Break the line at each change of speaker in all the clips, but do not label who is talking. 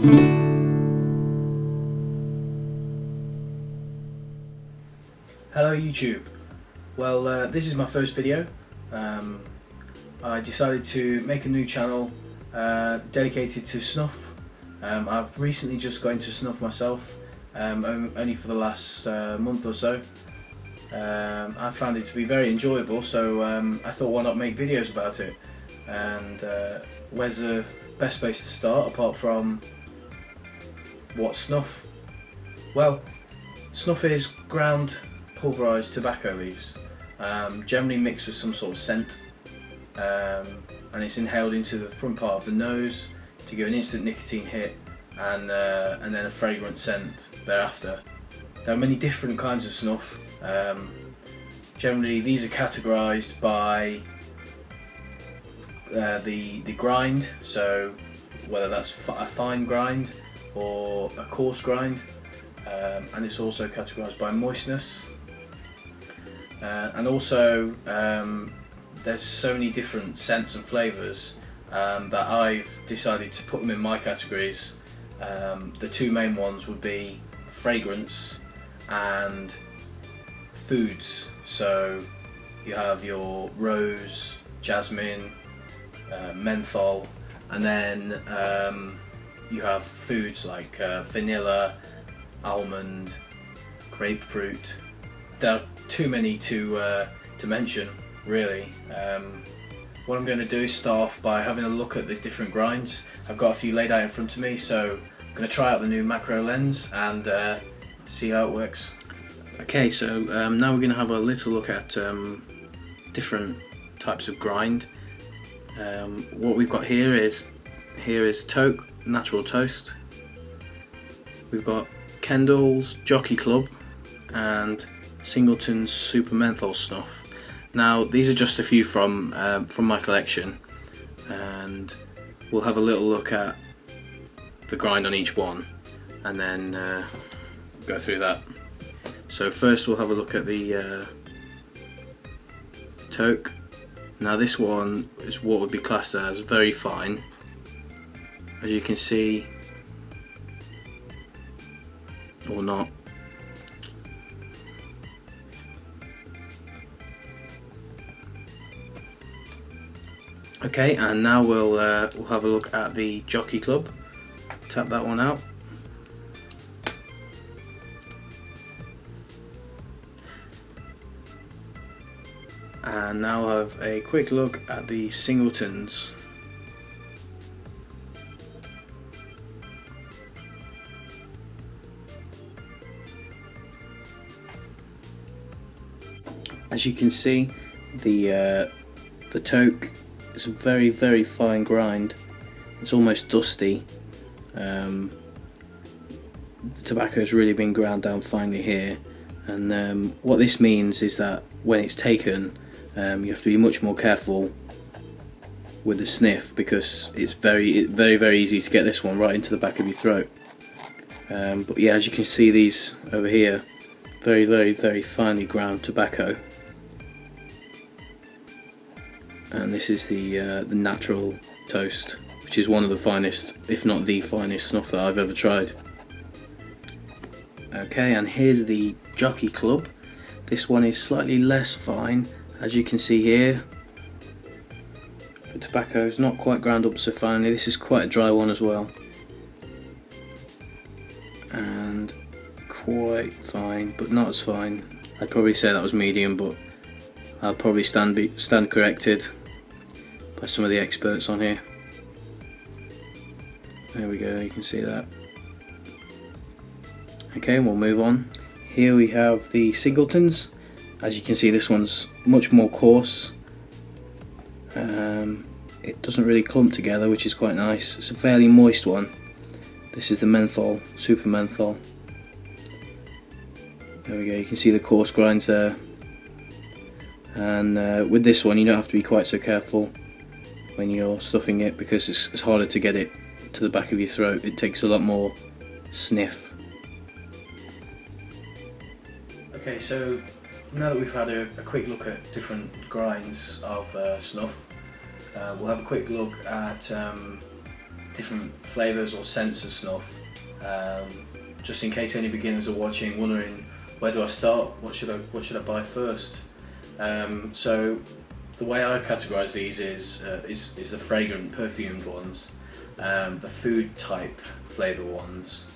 Hello YouTube. Well, this is my first video. I decided to make a new channel dedicated to snuff. I've recently just got into snuff myself, only for the last month or so. I found it to be very enjoyable, so I thought, why not make videos about it? And where's the best place to start apart from what's snuff? Well, snuff is ground pulverised tobacco leaves, generally mixed with some sort of scent, and it's inhaled into the front part of the nose to give an instant nicotine hit and then a fragrant scent thereafter. There are many different kinds of snuff. Generally these are categorised by the grind, so whether that's a fine grind or a coarse grind, and it's also categorised by moistness, and also there's so many different scents and flavours that I've decided to put them in my categories. The two main ones would be fragrance and foods. So you have your rose, jasmine, menthol, and then you have foods like vanilla, almond, grapefruit. There are too many to mention, really. What I'm going to do is start off by having a look at the different grinds. I've got a few laid out in front of me, so I'm going to try out the new macro lens and see how it works. Okay, so now we're going to have a little look at different types of grind. What we've got here is Toke Natural Toast. We've got Kendall's Jockey Club and Singleton's Super Menthol Snuff. Now these are just a few from my collection, and we'll have a little look at the grind on each one and then go through that. So first we'll have a look at the Toke. Now this one is what would be classed as very fine, as you can see, or not. Okay, and now we'll have a look at the Jockey Club. Tap that one out. And now we'll have a quick look at the Singletons. As you can see, the Toke is a very, very fine grind. It's almost dusty. The tobacco has really been ground down finely here, and what this means is that when it's taken, you have to be much more careful with the sniff, because it's very, very easy to get this one right into the back of your throat. But yeah, as you can see, these over here, very, very finely ground tobacco. And this is the Natural Toast, which is one of the finest, if not the finest, snuff that I've ever tried. Okay, and here's the Jockey Club. This one is slightly less fine, as you can see here. The tobacco is not quite ground up so finely. This is quite a dry one as well, and quite fine, but not as fine. I'd probably say that was medium, but I'll probably stand corrected by some of the experts on here. There we go, you can see that. Okay, we'll move on. Here we have the Singletons. As you can see, this one's much more coarse. It doesn't really clump together, which is quite nice. It's a fairly moist one. This is the Menthol, Super Menthol. There we go, you can see the coarse grinds there. And with this one, you don't have to be quite so careful when you're stuffing it, because it's harder to get it to the back of your throat. It takes a lot more sniff. Okay, so now that we've had a quick look at different grinds of snuff, we'll have a quick look at different flavours or scents of snuff, just in case any beginners are watching wondering, where do I start, what should I buy first. So the way I categorise these is the fragrant perfumed ones, the food type flavour ones,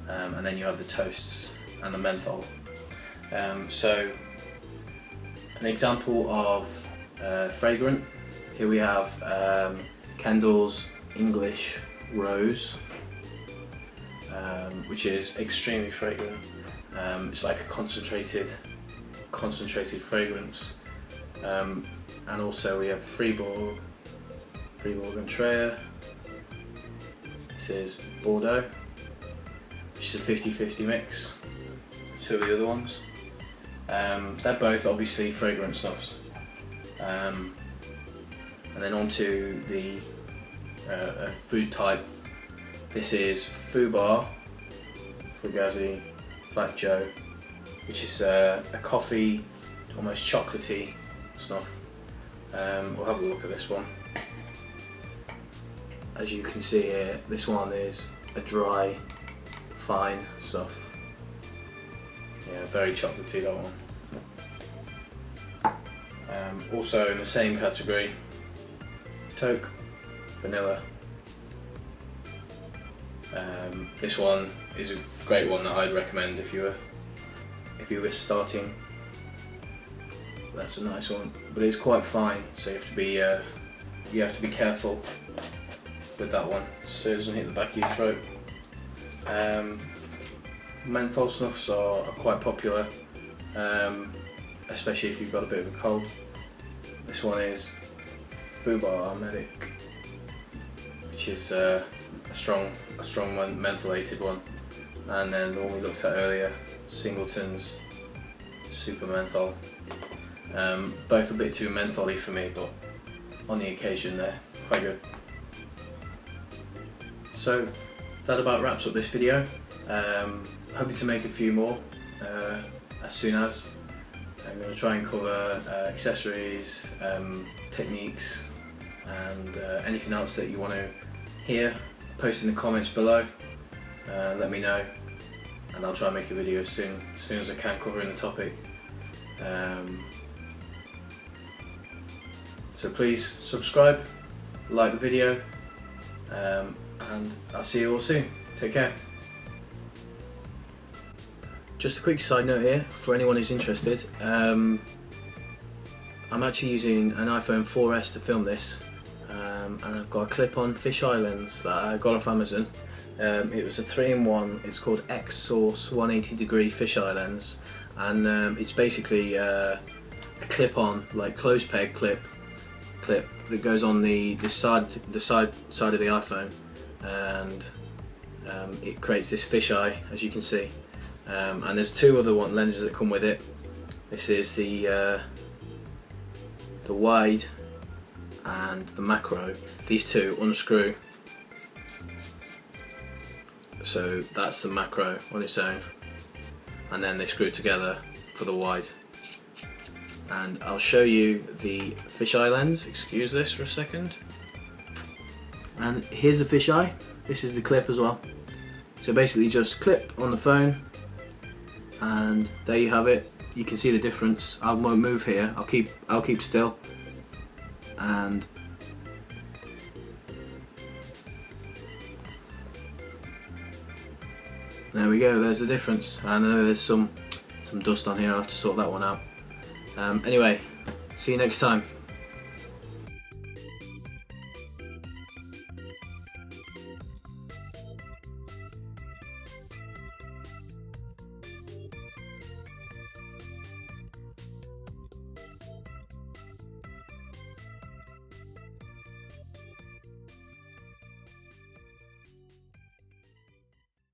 and then you have the toasts and the menthol. So an example of fragrant, here we have Kendall's English Rose, which is extremely fragrant. It's like a concentrated fragrance. And also we have Fribourg and Treyer. This is Bordeaux, which is a 50-50 mix. Two of the other ones. They're both obviously fragrant snuffs. And then onto the food type. This is Fubar, Fugazi, Black Joe, which is a coffee, almost chocolatey snuff. We'll have a look at this one. As you can see here, this one is a dry, fine snuff. Yeah, very chocolatey, that one. Also in the same category, Toke Vanilla. This one is a great one that I'd recommend if you were starting. That's a nice one, but it's quite fine, so you have to be careful with that one so it doesn't hit the back of your throat. Menthol snuffs are quite popular, especially if you've got a bit of a cold. This one is Fubar Medic, which is a strong mentholated one, and then the one we looked at earlier, Singleton's Super Menthol. Both a bit too mentholy for me, but on the occasion they're quite good. So that about wraps up this video. Hoping to make a few more as soon as. I'm going to try and cover accessories, techniques, and anything else that you want to hear. Post in the comments below, let me know, and I'll try and make a video as soon as I can covering the topic. So please subscribe, like the video, and I'll see you all soon. Take care. Just a quick side note here for anyone who's interested. I'm actually using an iPhone 4S to film this, and I've got a clip-on fisheye lens that I got off Amazon. It was a 3-in-1. It's called X-Source 180-degree fisheye lens, and it's basically a clip-on, like close peg clip that goes on the side of the iPhone, and it creates this fisheye, as you can see. And there's two other lenses that come with it. This is the wide and the macro. These two unscrew, so that's the macro on its own, and then they screw together for the wide. And I'll show you the fisheye lens. Excuse this for a second. And here's the fisheye. This is the clip as well. So basically just clip on the phone, and there you have it. You can see the difference. I won't move here. I'll keep still, and there we go. There's the difference. I know there's some dust on here. I'll have to sort that one out. Anyway, see you next time.